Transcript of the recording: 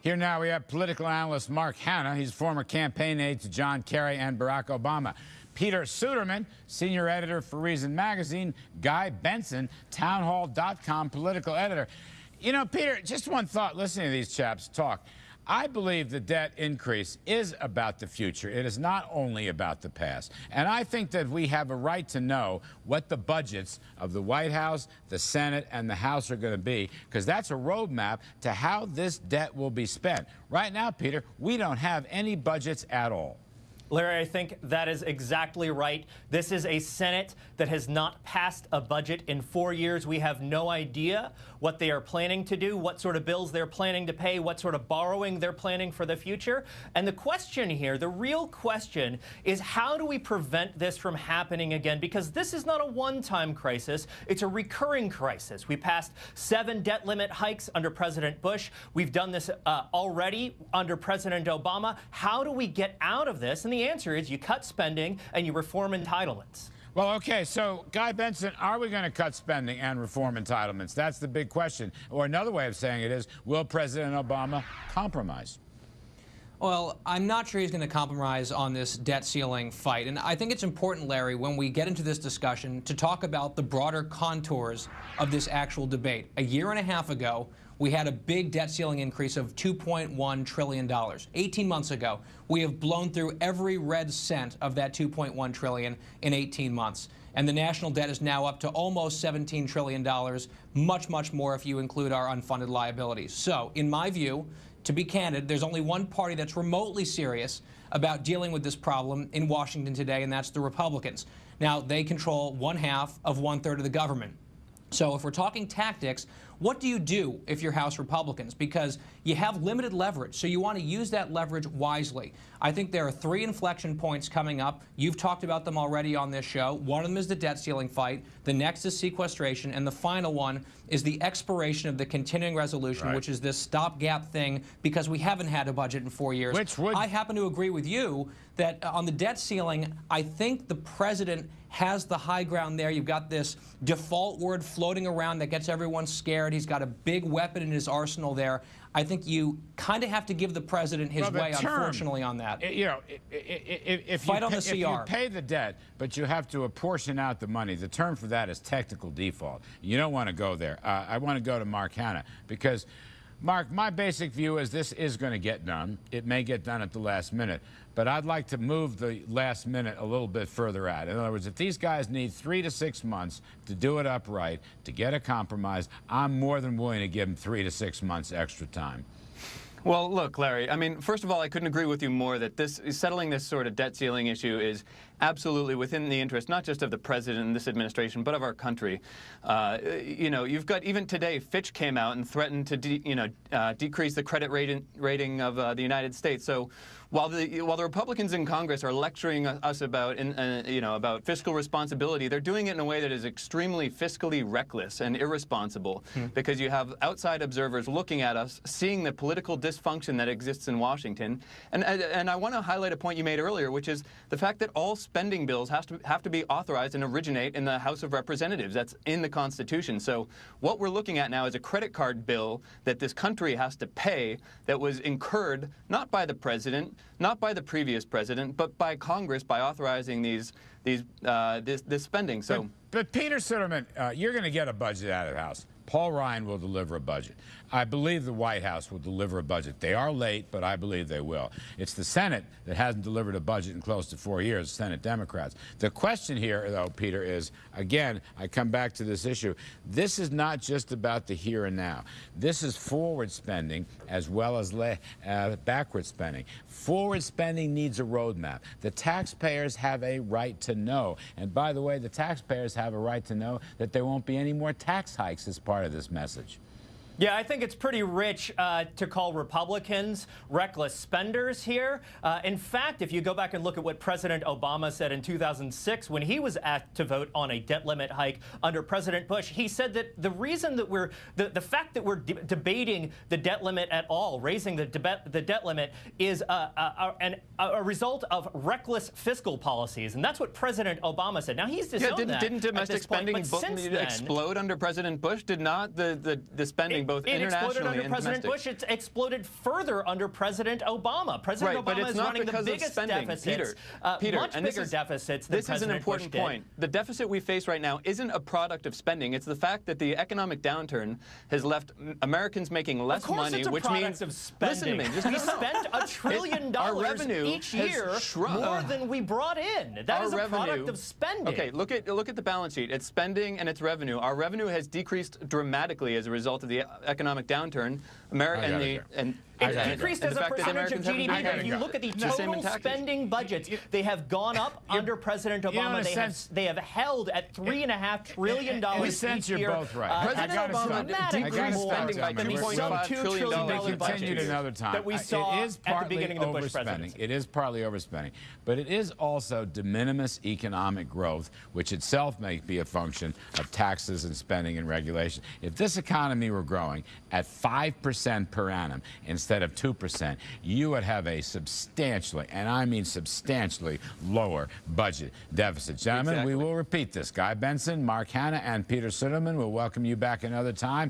Here now we have political analyst Mark Hanna. He's former campaign aide to John Kerry and Barack Obama. Peter Suderman, senior editor for Reason Magazine. Guy Benson, townhall.com political editor. You know, Peter, just one thought listening to these chaps talk. I believe the debt increase is about the future. It is not only about the past. And I think that we have a right to know what the budgets of the White House, the Senate, and the House are going to be, because that's a roadmap to how this debt will be spent. Right now, Peter, we don't have any budgets at all. Larry, I think that is exactly right. This is a Senate that has not passed a budget in 4 years. We have no idea what they are planning to do, what sort of bills they're planning to pay, what sort of borrowing they're planning for the future. And the question here, the real question, is how do we prevent this from happening again? Because this is not a one-time crisis. It's a recurring crisis. We passed 7 debt limit hikes under President Bush. We've done this already under President Obama. How do we get out of this? And the answer is you cut spending and you reform entitlements. Well, okay, so Guy Benson, are we going to cut spending and reform entitlements? That's the big question. Or another way of saying it is, will President Obama compromise? Well, I'm not sure he's going to compromise on this debt ceiling fight. And I think it's important, Larry, when we get into this discussion, to talk about the broader contours of this actual debate. A year and a half ago, we had a big debt ceiling increase of $2.1 trillion. 18 months ago, we have blown through every red cent of that $2.1 trillion in 18 months. And the national debt is now up to almost $17 trillion, much, much more if you include our unfunded liabilities. So, in my view, to be candid, there's only one party that's remotely serious about dealing with this problem in Washington today, and that's the Republicans. Now, they control 1/2 of 1/3 of the government. So if we're talking tactics, what do you do if you're House Republicans? Because you have limited leverage, so you want to use that leverage wisely. I think there are 3 inflection points coming up. You've talked about them already on this show. One of them is the debt ceiling fight. The next is sequestration. And the final one is the expiration of the continuing resolution, which is this stopgap thing, because we haven't had a budget in 4 years. I happen to agree with you that on the debt ceiling, I think the president has the high ground there. You've got this default word floating around that gets everyone scared. He's got a big weapon in his arsenal there. I think you kind of have to give the president his way, unfortunately, on that. You know, if you pay the debt, but you have to apportion out the money, the term for that is technical default. You don't want to go there. I want to go to Mark Hanna, because, Mark, my basic view is this is going to get done. It may get done at the last minute. But I'd like to move the last minute a little bit further out. In other words, if these guys need 3 to 6 months to do it upright, to get a compromise, I'm more than willing to give them 3 to 6 months extra time. Well, look, Larry, I mean, first of all, I couldn't agree with you more that settling this sort of debt ceiling issue is absolutely within the interest, not just of the president and this administration, but of our country. You know, you've got, even today, Fitch came out and threatened to, decrease the credit rating of the United States. So while the Republicans in Congress are lecturing us about, about fiscal responsibility, they're doing it in a way that is extremely fiscally reckless and irresponsible, because you have outside observers looking at us, seeing the political dysfunction that exists in Washington. And I want to highlight a point you made earlier, which is the fact that all spending bills have to be authorized and originate in the House of Representatives. That's in the Constitution. So what we're looking at now is a credit card bill that this country has to pay, that was incurred not by the president, not by the previous president, but by Congress, by authorizing this spending. So, but Peter Suderman, you're going to get a budget out of the House. Paul Ryan will deliver a budget. I believe the White House will deliver a budget. They are late, but I believe they will. It's the Senate that hasn't delivered a budget in close to 4 years, Senate Democrats. The question here, though, Peter, is, again, I come back to this issue. This is not just about the here and now. This is forward spending as well as backward spending. Forward spending needs a roadmap. The taxpayers have a right to know. And by the way, the taxpayers have a right to know that there won't be any more tax hikes as part of this message. Yeah, I think it's pretty rich to call Republicans reckless spenders here. In fact, if you go back and look at what President Obama said in 2006 when he was asked to vote on a debt limit hike under President Bush, he said that the reason that the fact that we're debating the debt limit at all, raising the debt limit, is a result of reckless fiscal policies. And that's what President Obama said. Now, he's disowned that. Didn't domestic spending explode under President Bush? Did not the spending spending both It exploded internationally under and President domestic. Bush. It's exploded further under President Obama. President Right, but Obama it's is not running the because of biggest spending. deficits, Peter, much and bigger deficits than this is an President important Bush did. point. The deficit we face right now isn't a product of spending. It's the fact that the economic downturn has left Americans making less Of course money, it's a which product means of spending. listen to me. Just We spent $1 trillion our revenue each has year shrunk. more than we brought in. That Our is a product revenue- of spending. Okay, look at the balance sheet. It's spending and it's revenue. Our revenue has decreased dramatically as a result of the economic downturn. It's decreased as a percentage of GDP. But if you look at the total spending budgets, they have gone up under President Obama. They have held at $3.5 trillion sense each you're year. both right. President Obama decreased spending by $2 $2.5 trillion. trillion Continue it another time. that we saw It is at the partly beginning of the Bush overspending. presidency. It is partly overspending, but it is also de minimis economic growth, which itself may be a function of taxes and spending and regulation. If this economy were growing at 5% per annum instead of 2%, you would have a substantially, and I mean substantially, lower budget deficit. Gentlemen, Exactly. we will repeat this. Guy Benson, Mark Hanna, and Peter Suderman will welcome you back another time.